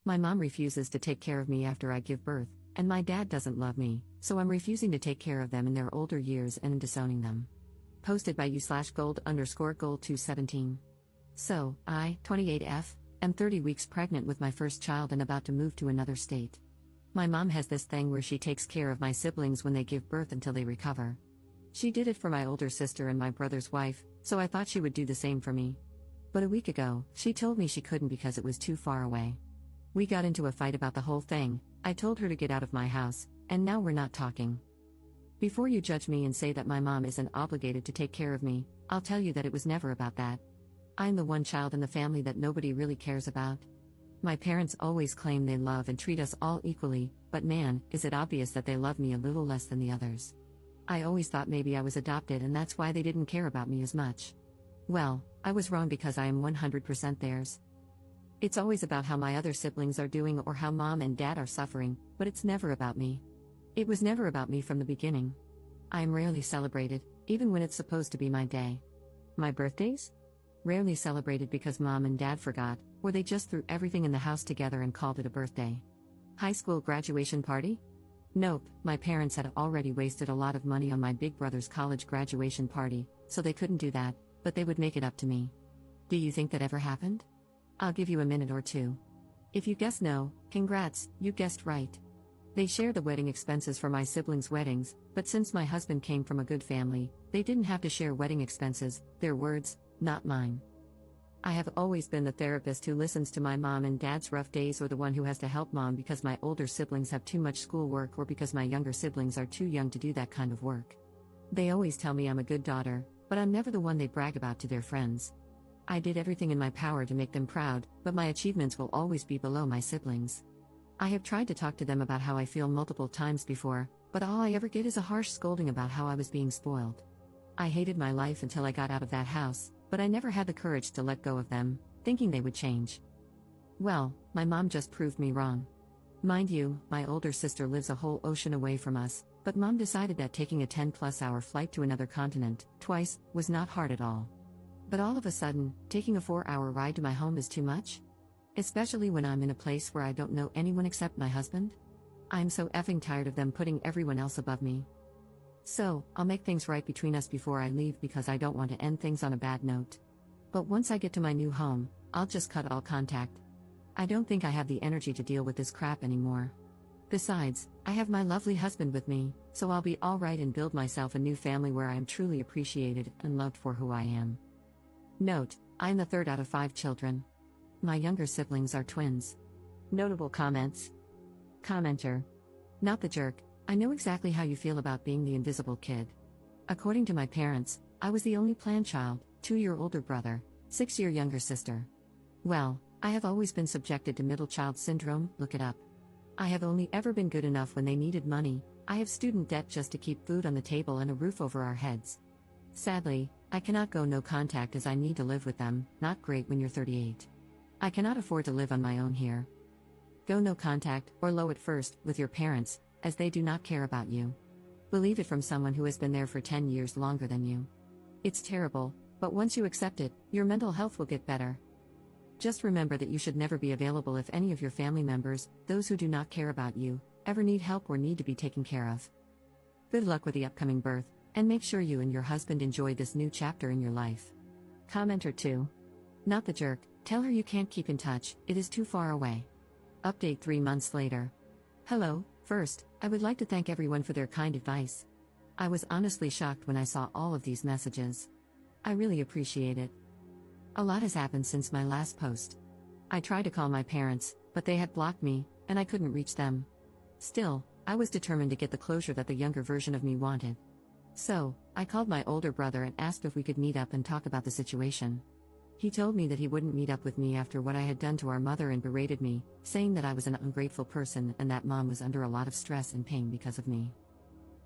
My mom refuses to take care of me after I give birth, and my dad doesn't love me, so I'm refusing to take care of them in their older years and disowning them. Posted by u/gold_gold217. So, I, 28F, am 30 weeks pregnant with my first child and about to move to another state. My mom has this thing where she takes care of my siblings when they give birth until they recover. She did it for my older sister and my brother's wife, so I thought she would do the same for me. But a week ago, she told me she couldn't because it was too far away. We got into a fight about the whole thing. I told her to get out of my house, and now we're not talking. Before you judge me and say that my mom isn't obligated to take care of me, I'll tell you that it was never about that. I'm the one child in the family that nobody really cares about. My parents always claim they love and treat us all equally, but man, is it obvious that they love me a little less than the others. I always thought maybe I was adopted and that's why they didn't care about me as much. Well, I was wrong because I am 100% theirs. It's always about how my other siblings are doing or how mom and dad are suffering, but it's never about me. It was never about me from the beginning. I am rarely celebrated, even when it's supposed to be my day. My birthdays? Rarely celebrated because mom and dad forgot, or they just threw everything in the house together and called it a birthday. High school graduation party? Nope, my parents had already wasted a lot of money on my big brother's college graduation party, so they couldn't do that, but they would make it up to me. Do you think that ever happened? I'll give you a minute or two. If you guess no, congrats, you guessed right. They share the wedding expenses for my siblings' weddings, but since my husband came from a good family, they didn't have to share wedding expenses, their words, not mine. I have always been the therapist who listens to my mom and dad's rough days or the one who has to help mom because my older siblings have too much schoolwork or because my younger siblings are too young to do that kind of work. They always tell me I'm a good daughter, but I'm never the one they brag about to their friends. I did everything in my power to make them proud, but my achievements will always be below my siblings. I have tried to talk to them about how I feel multiple times before, but all I ever get is a harsh scolding about how I was being spoiled. I hated my life until I got out of that house, but I never had the courage to let go of them, thinking they would change. Well, my mom just proved me wrong. Mind you, my older sister lives a whole ocean away from us, but mom decided that taking a 10+ hour flight to another continent, twice, was not hard at all. But all of a sudden, taking a 4-hour ride to my home is too much? Especially when I'm in a place where I don't know anyone except my husband? I'm so effing tired of them putting everyone else above me. So, I'll make things right between us before I leave because I don't want to end things on a bad note. But once I get to my new home, I'll just cut all contact. I don't think I have the energy to deal with this crap anymore. Besides, I have my lovely husband with me, so I'll be alright and build myself a new family where I am truly appreciated and loved for who I am. Note, I'm the third out of 5 children. My younger siblings are twins. Notable comments. Commenter. Not the jerk, I know exactly how you feel about being the invisible kid. According to my parents, I was the only planned child, 2-year older brother, 6-year younger sister. Well, I have always been subjected to middle child syndrome, look it up. I have only ever been good enough when they needed money. I have student debt just to keep food on the table and a roof over our heads. Sadly, I cannot go no contact as I need to live with them, not great when you're 38. I cannot afford to live on my own here. Go no contact, or low at first, with your parents, as they do not care about you. Believe it from someone who has been there for 10 years longer than you. It's terrible, but once you accept it, your mental health will get better. Just remember that you should never be available if any of your family members, those who do not care about you, ever need help or need to be taken care of. Good luck with the upcoming birth, and make sure you and your husband enjoy this new chapter in your life. Commenter 2. Not the jerk, tell her you can't keep in touch, it is too far away. Update 3 months later. Hello, first, I would like to thank everyone for their kind advice. I was honestly shocked when I saw all of these messages. I really appreciate it. A lot has happened since my last post. I tried to call my parents, but they had blocked me, and I couldn't reach them. Still, I was determined to get the closure that the younger version of me wanted. So, I called my older brother and asked if we could meet up and talk about the situation. He told me that he wouldn't meet up with me after what I had done to our mother and berated me, saying that I was an ungrateful person and that mom was under a lot of stress and pain because of me.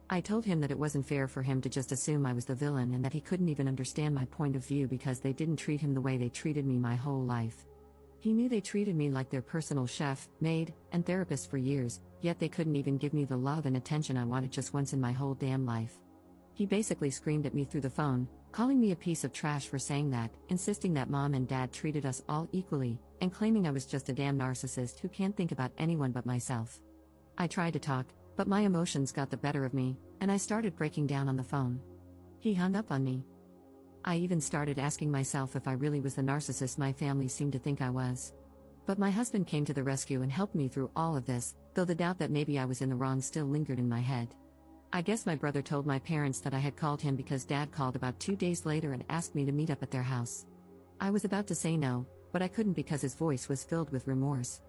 I told him that it wasn't fair for him to just assume I was the villain and that he couldn't even understand my point of view because they didn't treat him the way they treated me my whole life. He knew they treated me like their personal chef, maid, and therapist for years, yet they couldn't even give me the love and attention I wanted just once in my whole damn life. He basically screamed at me through the phone, calling me a piece of trash for saying that, insisting that mom and dad treated us all equally, and claiming I was just a damn narcissist who can't think about anyone but myself. I tried to talk, but my emotions got the better of me, and I started breaking down on the phone. He hung up on me. I even started asking myself if I really was the narcissist my family seemed to think I was. But my husband came to the rescue and helped me through all of this, though the doubt that maybe I was in the wrong still lingered in my head. I guess my brother told my parents that I had called him because Dad called about 2 days later and asked me to meet up at their house. I was about to say no, but I couldn't because his voice was filled with remorse.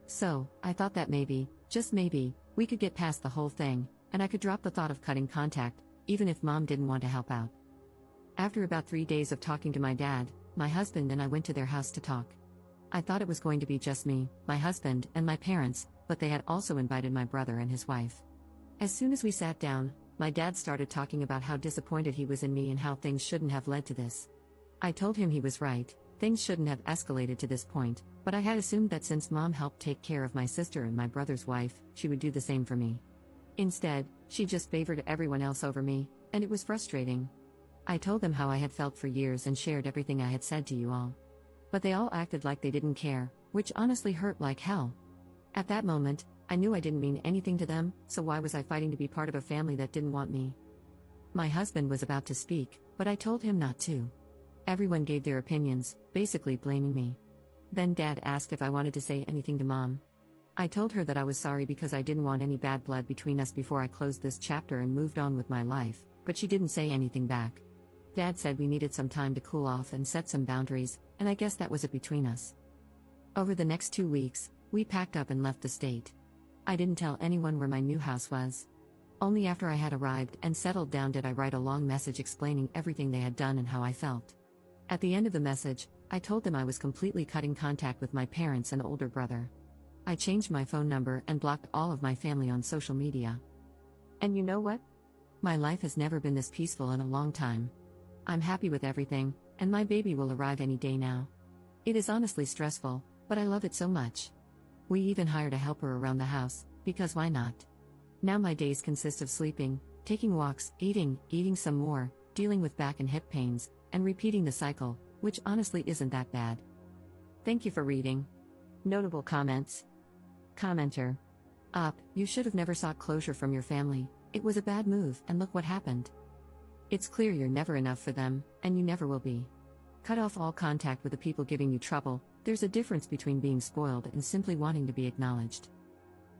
So, I thought that maybe, just maybe, we could get past the whole thing, and I could drop the thought of cutting contact, even if Mom didn't want to help out. After about 3 days of talking to my dad, my husband and I went to their house to talk. I thought it was going to be just me, my husband, and my parents, but they had also invited my brother and his wife. As soon as we sat down, my dad started talking about how disappointed he was in me and how things shouldn't have led to this. I told him he was right, things shouldn't have escalated to this point, but I had assumed that since Mom helped take care of my sister and my brother's wife, she would do the same for me. Instead, she just favored everyone else over me, and it was frustrating. I told them how I had felt for years and shared everything I had said to you all. But they all acted like they didn't care, which honestly hurt like hell. At that moment, I knew I didn't mean anything to them, so why was I fighting to be part of a family that didn't want me? My husband was about to speak, but I told him not to. Everyone gave their opinions, basically blaming me. Then Dad asked if I wanted to say anything to Mom. I told her that I was sorry because I didn't want any bad blood between us before I closed this chapter and moved on with my life, but she didn't say anything back. Dad said we needed some time to cool off and set some boundaries, and I guess that was it between us. Over the next 2 weeks, we packed up and left the state. I didn't tell anyone where my new house was. Only after I had arrived and settled down did I write a long message explaining everything they had done and how I felt. At the end of the message, I told them I was completely cutting contact with my parents and older brother. I changed my phone number and blocked all of my family on social media. And you know what? My life has never been this peaceful in a long time. I'm happy with everything, and my baby will arrive any day now. It is honestly stressful, but I love it so much. We even hired a helper around the house, because why not? Now my days consist of sleeping, taking walks, eating some more, dealing with back and hip pains, and repeating the cycle, which honestly isn't that bad. Thank you for reading. Notable comments. Commenter. You should have never sought closure from your family. It was a bad move, and look what happened. It's clear you're never enough for them, and you never will be. Cut off all contact with the people giving you trouble. There's a difference between being spoiled and simply wanting to be acknowledged.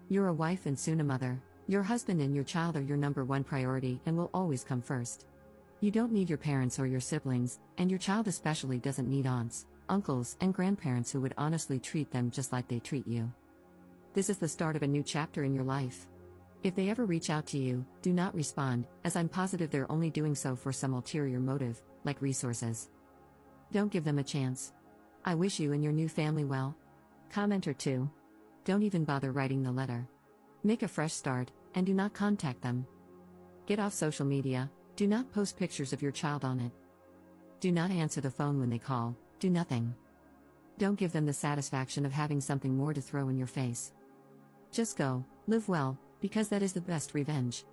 You're a wife and soon a mother. Your husband and your child are your number one priority and will always come first. You don't need your parents or your siblings, and your child especially doesn't need aunts, uncles, and grandparents who would honestly treat them just like they treat you. This is the start of a new chapter in your life. If they ever reach out to you, do not respond, as I'm positive they're only doing so for some ulterior motive, like resources. Don't give them a chance. I wish you and your new family well. Commenter 2. Don't even bother writing the letter. Make a fresh start, and do not contact them. Get off social media, do not post pictures of your child on it. Do not answer the phone when they call, do nothing. Don't give them the satisfaction of having something more to throw in your face. Just go, live well, because that is the best revenge.